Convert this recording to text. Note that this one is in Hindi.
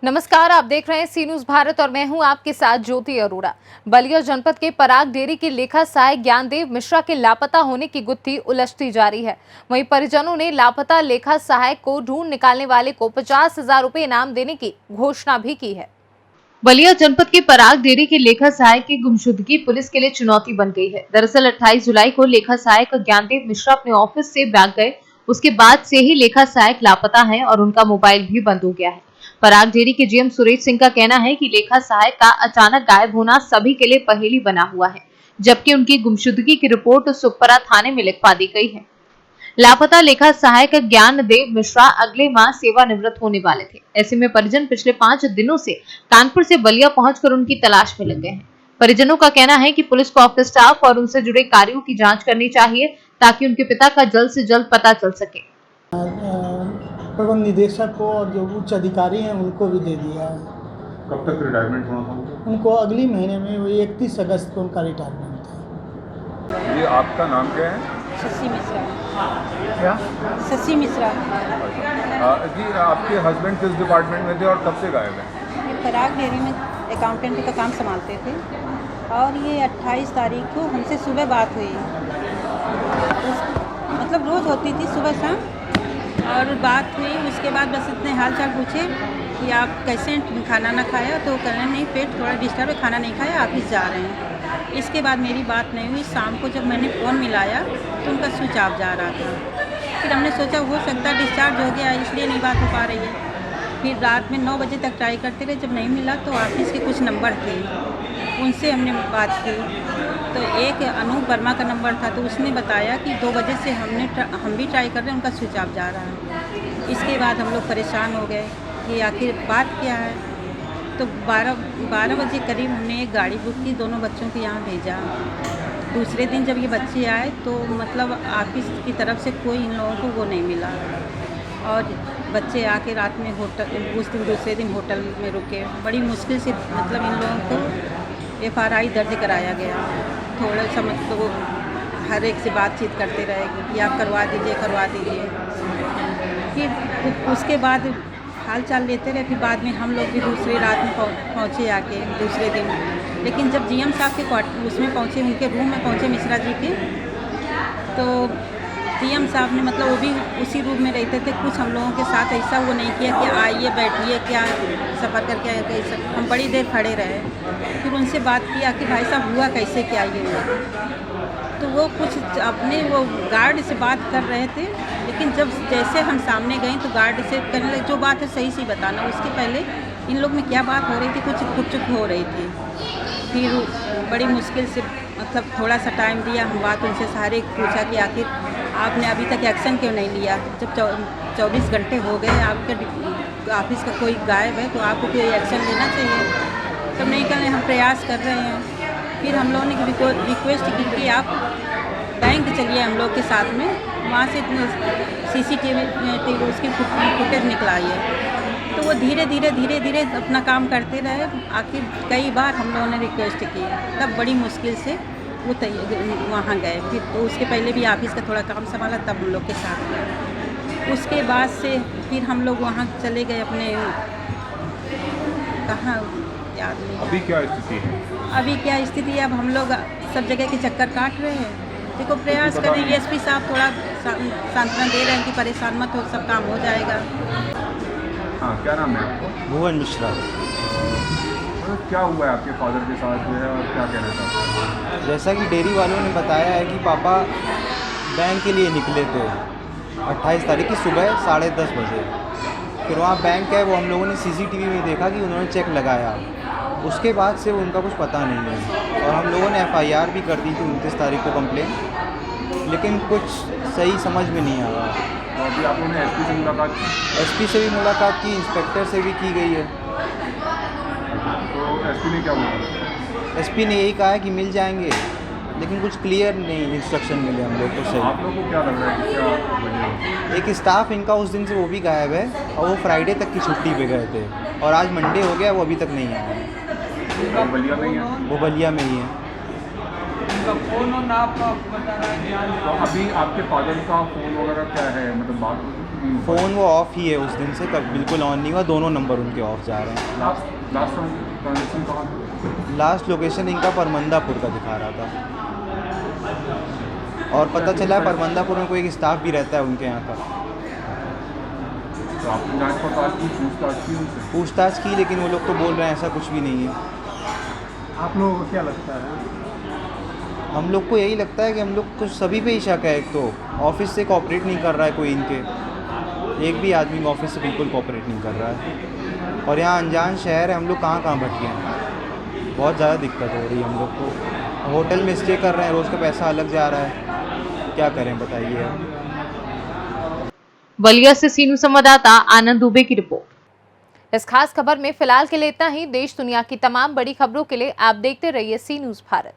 नमस्कार, आप देख रहे हैं सी न्यूज भारत और मैं हूं आपके साथ ज्योति अरोड़ा। बलिया जनपद के पराग डेयरी के लेखा सहायक ज्ञानदेव मिश्रा के लापता होने की गुत्थी उलझती जा रही है। वहीं परिजनों ने लापता लेखा सहायक को ढूंढ निकालने वाले को 50,000 रुपए इनाम देने की घोषणा भी की है। बलिया जनपद के पराग डेयरी के लेखा सहायक की गुमशुदगी पुलिस के लिए चुनौती बन गई है। दरअसल 28 जुलाई को लेखा सहायक ज्ञानदेव मिश्रा अपने ऑफिस से भाग गए। उसके बाद से ही लेखा सहायक लापता है और उनका मोबाइल भी बंद हो गया है। पराग डेयरी के जीएम सुरेश सिंह का कहना है कि लेखा सहायक का अचानक गायब होना सभी के लिए पहेली बना हुआ है, जबकि उनकी गुमशुदगी की रिपोर्ट सुखपरा थाने में लिखवा दी गई है। लापता लेखा सहायक ज्ञानदेव मिश्रा अगले माह सेवानिवृत्त होने वाले थे। ऐसे में परिजन पिछले 5 दिनों से कानपुर से बलिया पहुंचकर उनकी तलाश में लग गए हैं। परिजनों का कहना है कि पुलिस को ऑफिस स्टाफ और उनसे जुड़े कार्यों की जांच करनी चाहिए ताकि उनके पिता का जल्द से जल्द पता चल सके। प्रबंध निदेशक को और जो उच्च अधिकारी हैं उनको भी दे दिया है। कब तक रिटायरमेंट होना था? उनको अगली महीने में वही 31 अगस्त को उनका रिटायरमेंट था। ये आपका नाम क्या है? शशि मिश्रा। क्या? शशि मिश्रा। जी, आपके हस्बैंड किस डिपार्टमेंट में थे और कब से गायब हैं? ये पराग डेयरी में अकाउंटेंट का काम संभालते थे और ये 28 तारीख को हमसे सुबह बात हुई। मतलब रोज़ होती थी सुबह शाम और बात हुई। उसके बाद बस इतने हाल चाल पूछे कि आप कैसे, खाना ना खाया? तो कहने नहीं, पेट थोड़ा डिस्टर्ब है, खाना नहीं खाया, ऑफिस जा रहे हैं। इसके बाद मेरी बात नहीं हुई। शाम को जब मैंने फ़ोन मिलाया तो उनका स्विच ऑफ जा रहा था। फिर हमने सोचा हो सकता है डिस्चार्ज हो गया, इसलिए नहीं बात हो पा रही है। फिर रात में 9 बजे तक ट्राई करते रहे, जब नहीं मिला तो ऑफिस के कुछ नंबर थे, उनसे हमने बात की। तो एक अनूप वर्मा का नंबर था, तो उसने बताया कि 2 बजे से हम भी ट्राई कर रहे हैं, उनका स्विच ऑफ जा रहा है। इसके बाद हम लोग परेशान हो गए कि आखिर बात क्या है। तो 12 बजे करीब हमने एक गाड़ी बुक की, दोनों बच्चों को यहाँ भेजा। दूसरे दिन जब ये बच्चे आए तो मतलब ऑफिस की तरफ से कोई इन लोगों को वो नहीं मिला और बच्चे आके रात में दूसरे दिन होटल में रुके। बड़ी मुश्किल से मतलब इन लोगों को FRI दर्ज कराया गया। थोड़ा सा मतलब हर एक से बातचीत करते रहे कि आप करवा दीजिए। फिर उसके बाद हाल चाल लेते रहे। फिर बाद में हम लोग भी दूसरी रात में पहुँचे आके दूसरे दिन। लेकिन जब GM साहब के उसमें पहुँचे, उनके रूम में पहुँचे मिश्रा जी के, तो GM साहब ने मतलब वो भी उसी रूम में रहते थे। कुछ हम लोगों के साथ ऐसा वो नहीं किया कि आइए बैठिए, क्या सफ़र करके आए कैसे। हम बड़ी देर खड़े रहे। फिर उनसे बात किया कि भाई साहब हुआ कैसे, क्या ये हुआ? तो वो कुछ अपने वो गार्ड से बात कर रहे थे, लेकिन जब जैसे हम सामने गए तो गार्ड से कहने लगे जो बात है सही से बताना। उसके पहले इन लोग में क्या बात हो रही थी, कुछ खुचुक हो रही थी। फिर बड़ी मुश्किल से मतलब थोड़ा सा टाइम दिया, हम बात उनसे सारे पूछा कि आखिर आपने अभी तक एक्शन क्यों नहीं लिया? जब 24 घंटे हो गए, आपके ऑफिस का कोई गायब है तो आपको कोई एक्शन लेना चाहिए। तब नहीं कहने हम प्रयास कर रहे हैं। फिर हम लोगों ने रिक्वेस्ट की कि आप बैंक चलिए हम लोग के साथ में, वहाँ से CCTV उसकी फुटेज निकलाइए। तो वो धीरे धीरे अपना काम करते रहे। आखिर कई बार हम लोगों ने रिक्वेस्ट की, तब बड़ी मुश्किल से वो वहाँ गए। फिर तो उसके पहले भी ऑफिस का थोड़ा काम संभाला, तब हम लोग के साथ गए। उसके बाद से फिर हम लोग वहाँ चले गए अपने, कहाँ याद नहीं। अभी क्या स्थिति है? अभी क्या स्थिति है, अब हम लोग सब जगह के चक्कर काट रहे हैं। देखो प्रयास कर रहे हैं। SP साहब थोड़ा सांत्वना दे रहे हैं कि परेशान मत हो, सब काम हो जाएगा। हाँ, क्या नाम है आपको? भुवन मिश्रा। क्या हुआ है आपके फादर के साथ जो है और क्या कहना चाहते हैं? जैसा कि डेयरी वालों ने बताया है कि पापा बैंक के लिए निकले थे 28 तारीख की सुबह 10:30 बजे। फिर वहाँ बैंक है वो हम लोगों ने CCTV में देखा कि उन्होंने चेक लगाया। उसके बाद से उनका कुछ पता नहीं है और हम लोगों ने FIR भी कर दी थी 29 तारीख को कंप्लेन, लेकिन कुछ सही समझ में नहीं आ रहा। तो अभी आप लोगों ने SP से मुलाकात की? SP से भी मुलाकात की, इंस्पेक्टर से भी की गई है। तो SP ने क्या बोला? SP ने यही कहा है कि मिल जाएंगे, लेकिन कुछ क्लियर नहीं इंस्ट्रक्शन मिले हम लोग को सही। आप लोगों को क्या लग रहा है कि क्या वजह है? एक स्टाफ इनका उस दिन से वो भी गायब है और वो फ्राइडे तक की छुट्टी पे गए थे और आज मंडे हो गया, वो अभी तक नहीं आया। वो बलिया में ही है? वो बलिया में ही है। तो अभी आपके फादर का फ़ोन वगैरह क्या है, मतलब बात हो चुकी है? नहीं हुआ? फ़ोन वो ऑफ़ ही है उस दिन से, कब बिल्कुल ऑन नहीं हुआ, दोनों नंबर उनके ऑफ जा रहे हैं। लास्ट ट्रांजेक्शन कहाँ पे? लास्ट लोकेशन इनका परमंदापुर का दिखा रहा था, और पता चला है परमंदापुर में कोई एक स्टाफ भी रहता है उनके यहाँ का। तो आपने जाँच पड़ताल की, पूछताछ की उनसे? पूछताछ की, लेकिन वो लोग तो बोल रहे हैं ऐसा कुछ भी नहीं है। आप लोगों को क्या लगता है? हम लोग को यही लगता है कि हम लोग को सभी पे ही शक है। एक तो ऑफिस से कोऑपरेट नहीं कर रहा है कोई, इनके एक भी आदमी ऑफिस से बिल्कुल कोऑपरेट नहीं कर रहा है, और यहाँ अनजान शहर है, हम लोग कहाँ कहाँ भटके हैं। बहुत ज़्यादा दिक्कत हो रही है हम लोग को। होटल में स्टे कर रहे हैं, रोज़ का पैसा अलग जा रहा है, क्या करें बताइए। बलिया से सीनू संवाददाता आनंद दुबे की रिपोर्ट। इस खास खबर में फिलहाल के लिए इतना ही। देश दुनिया की तमाम बड़ी खबरों के लिए आप देखते रहिए सी न्यूज़ भारत।